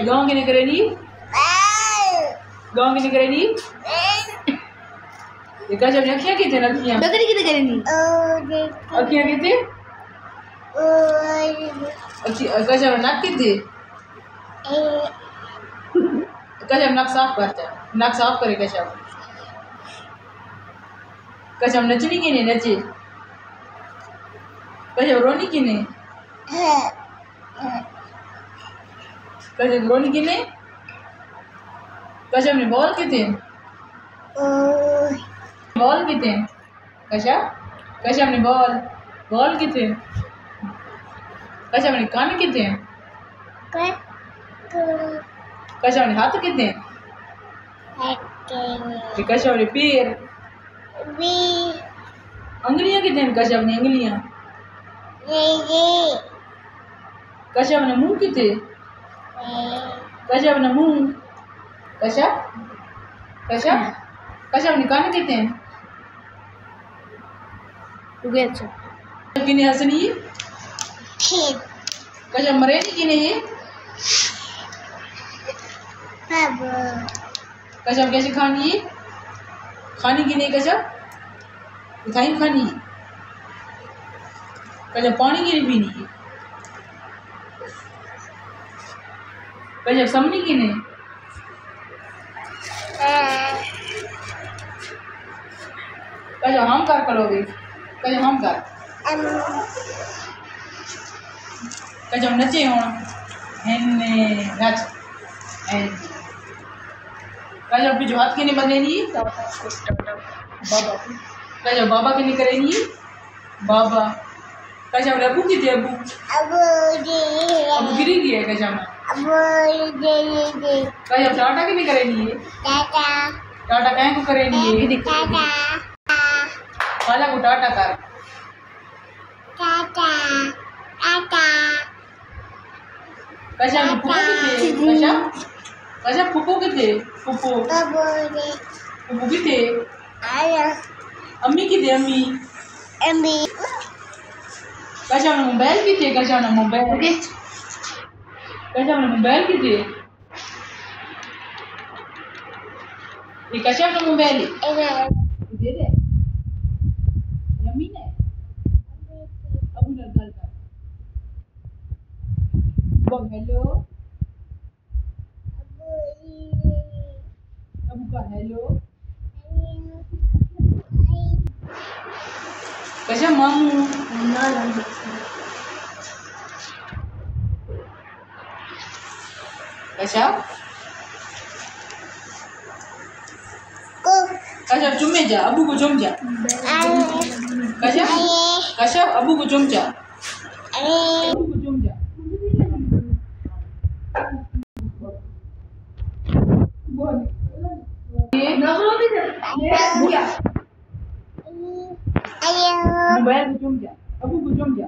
गाँव की नहीं करेगी, गाँव की नहीं करेगी। देखा जब अखियाँ की थे ना, अखियाँ बकरी की करेगी, अखियाँ की थे, अखियाँ जब नाक की थी, कशम नाक साफ करता है, नाक साफ करे कशम, कशम नचनी की नहीं नची, कशम रोनी की नहीं, कशम रोनी की नहीं, कशम ने बॉल की थे, बॉल की थे, कशम ने बॉल की थे, कशम ने कान की थे, कशम ने हाथ की थे, कशम ने पैर, अंगलियां की थे, कशम ने अंगलियां, कशम ने मुंह की थे, कशम ने मुंह, कशम ने कान की थे, किने हंसनी कशम मरेनी की नहीं, कशम कैसे खानी है, खानी की नहीं, कशम मिठाई खानी है, कशम पानी की नहीं पीनी है, कशम समनी की नहीं, कशम हम कर करोगे, कशम हम कर, कशम नचे हो हेने नच, कशम पिछू हाथ की नहीं बंदेनी, बाबा कशम बाबा की नहीं करेनी, बाबा कशम अबू की थी, अबू गिरी गई है, कशम टाटा की नहीं करेनी है, टाटा कहीं को करेनी है, खाला को टाटा कर, कशम फुफू की थे, कशम फुफू की थे, फुफू की थे, अम्मी की थे, अम्मी कशम मोबाइल की थे, कशम मोबाइल की थे, ये कशम मोबाइल दे दे, अम्मी ने अबू ने गल कर, बोल हेलो, अबू का हेलो, कशम मामू कशम चुम्मे जा, अबू को चुम जा, कशम अबू को चुम जा, अबू को चुम जा, मोबाइल को चुम जा, अबू को चुम जा।